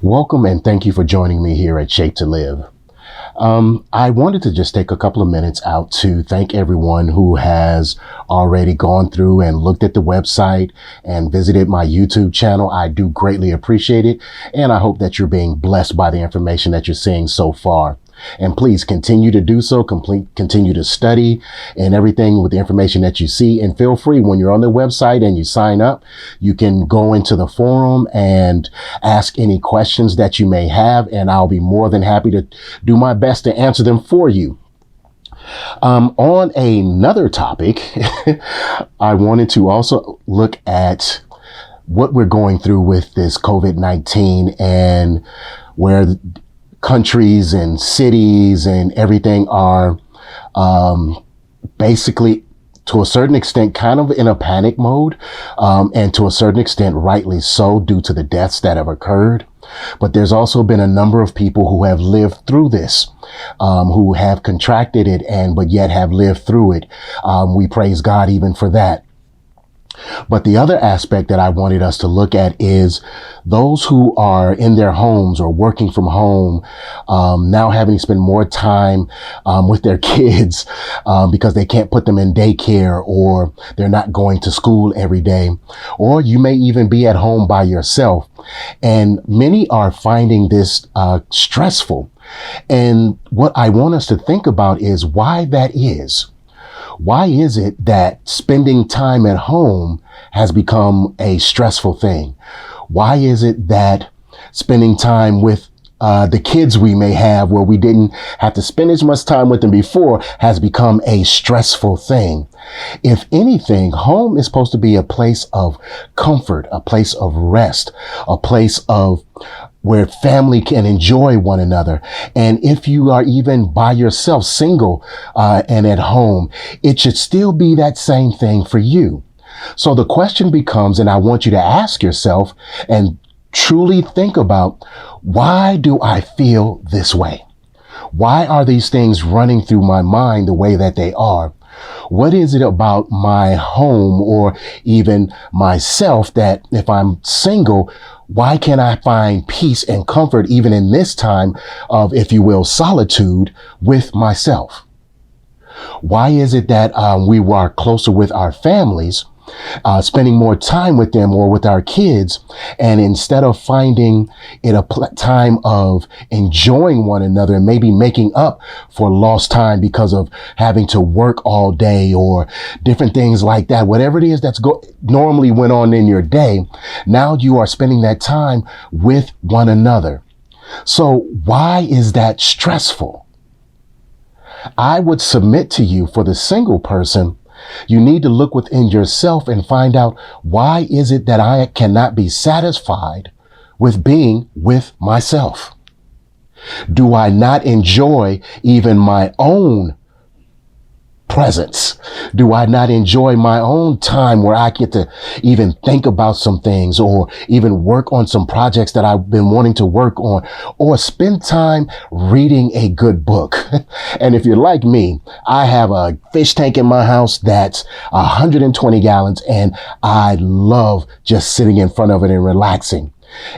Welcome and thank you for joining me here at Shape to Live. I wanted to just take a couple of minutes out to thank everyone who has already gone through and looked at the website and visited my YouTube channel. I do greatly appreciate it, and I hope that you're being blessed by the information that you're seeing so far. And please continue to do so, continue to study and everything with the information that you see. And feel free, when you're on the website and you sign up, you can go into the forum and ask any questions that you may have, and I'll be more than happy to do my best to answer them for you. On another topic, I wanted to also look at what we're going through with this COVID-19 and where countries and cities and everything are basically, to a certain extent, kind of in a panic mode, and to a certain extent, rightly so, due to the deaths that have occurred. But there's also been a number of people who have lived through this, who have contracted it but yet have lived through it. We praise God even for that. But the other aspect that I wanted us to look at is those who are in their homes or working from home, now having to spend more time with their kids because they can't put them in daycare, or they're not going to school every day, or you may even be at home by yourself. And many are finding this stressful. And what I want us to think about is why that is. Why is it that spending time at home has become a stressful thing? Why is it that spending time with the kids we may have, where we didn't have to spend as much time with them before, has become a stressful thing? If anything, home is supposed to be a place of comfort, a place of rest, a place of where family can enjoy one another. And if you are even by yourself, single, and at home, it should still be that same thing for you. So the question becomes, and I want you to ask yourself and truly think about, why do I feel this way? Why are these things running through my mind the way that they are? What is it about my home or even myself that, if I'm single, why can't I find peace and comfort even in this time of, if you will, solitude with myself? Why is it that we are closer with our families, spending more time with them or with our kids, and instead of finding it a time of enjoying one another and maybe making up for lost time because of having to work all day or different things like that, whatever it is that's normally went on in your day, now you are spending that time with one another. So why is that stressful? I would submit to you, for the single person, you need to look within yourself and find out, why is it that I cannot be satisfied with being with myself? Do I not enjoy even my own presence? Do I not enjoy my own time where I get to even think about some things, or even work on some projects that I've been wanting to work on, or spend time reading a good book? And if you're like me, I have a fish tank in my house that's 120 gallons, and I love just sitting in front of it and relaxing.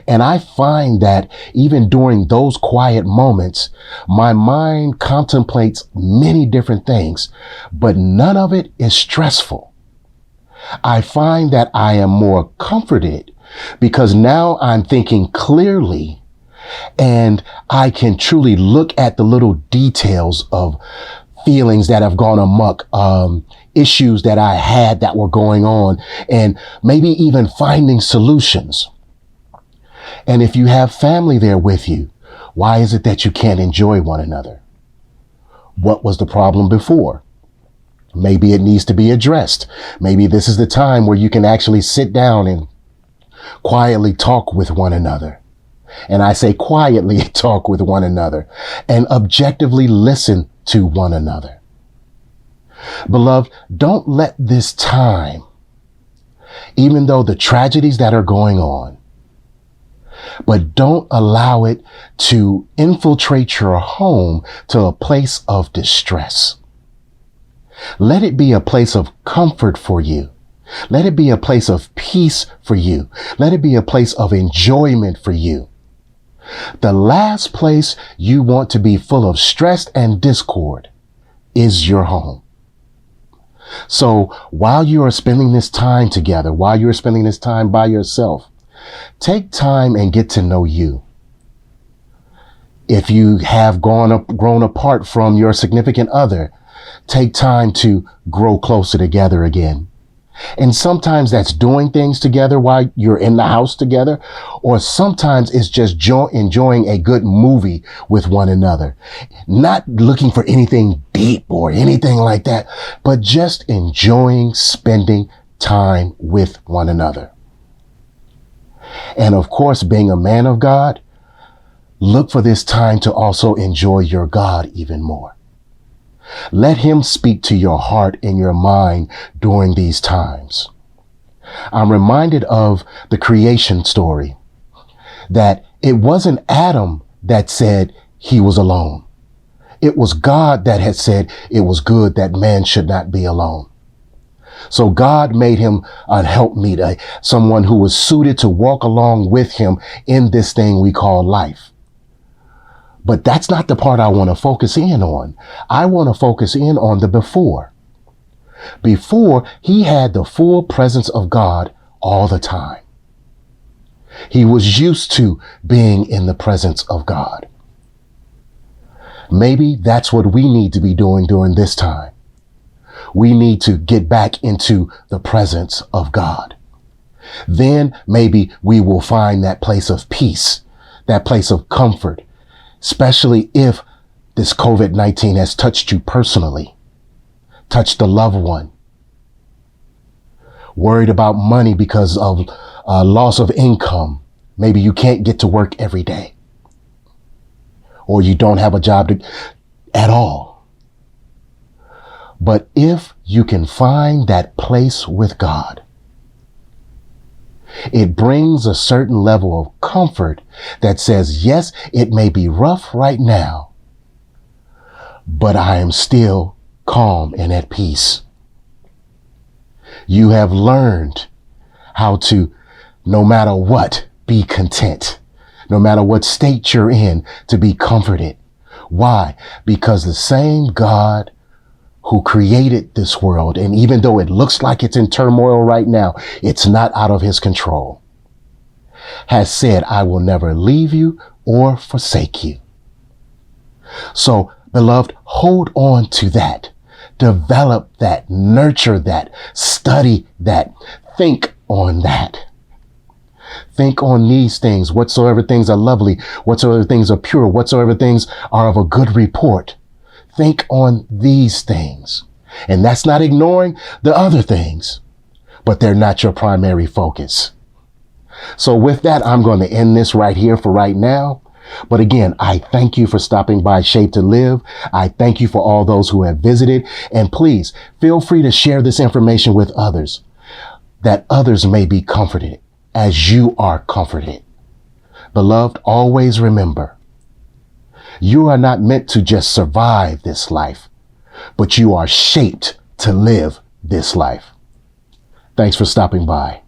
And I find that even during those quiet moments, my mind contemplates many different things, but none of it is stressful. I find that I am more comforted because now I'm thinking clearly, and I can truly look at the little details of feelings that have gone amok, issues that I had that were going on, and maybe even finding solutions. And if you have family there with you, why is it that you can't enjoy one another? What was the problem before? Maybe it needs to be addressed. Maybe this is the time where you can actually sit down and quietly talk with one another. And I say quietly talk with one another and objectively listen to one another. Beloved, don't let this time, even though the tragedies that are going on, but don't allow it to infiltrate your home to a place of distress. Let it be a place of comfort for you. Let it be a place of peace for you. Let it be a place of enjoyment for you. The last place you want to be full of stress and discord is your home. So while you are spending this time together, while you're spending this time by yourself, take time and get to know you. If you have grown apart from your significant other, take time to grow closer together again. And sometimes that's doing things together while you're in the house together, or sometimes it's just enjoying a good movie with one another. Not looking for anything deep or anything like that, but just enjoying spending time with one another. And of course, being a man of God, look for this time to also enjoy your God even more. Let him speak to your heart and your mind during these times. I'm reminded of the creation story, that it wasn't Adam that said he was alone. It was God that had said it was good that man should not be alone. So God made him a helpmeet, someone who was suited to walk along with him in this thing we call life. But that's not the part I want to focus in on. I want to focus in on the before. Before, he had the full presence of God all the time. He was used to being in the presence of God. Maybe that's what we need to be doing during this time. We need to get back into the presence of God. Then maybe we will find that place of peace, that place of comfort, especially if this COVID-19 has touched you personally, touched a loved one, worried about money because of loss of income. Maybe you can't get to work every day, or you don't have a job at all. But if you can find that place with God, it brings a certain level of comfort that says, yes, it may be rough right now, but I am still calm and at peace. You have learned how to, no matter what, be content. No matter what state you're in, to be comforted. Why? Because the same God who created this world, and even though it looks like it's in turmoil right now, it's not out of his control, has said, I will never leave you or forsake you. So, beloved, hold on to that. Develop that, nurture that, study that, think on that. Think on these things, whatsoever things are lovely, whatsoever things are pure, whatsoever things are of a good report. Think on these things. And that's not ignoring the other things, but they're not your primary focus. So with that, I'm going to end this right here for right now. But again, I thank you for stopping by Shape to Live. I thank you for all those who have visited. And please feel free to share this information with others, that others may be comforted as you are comforted. Beloved, always remember, you are not meant to just survive this life, but you are shaped to live this life. Thanks for stopping by.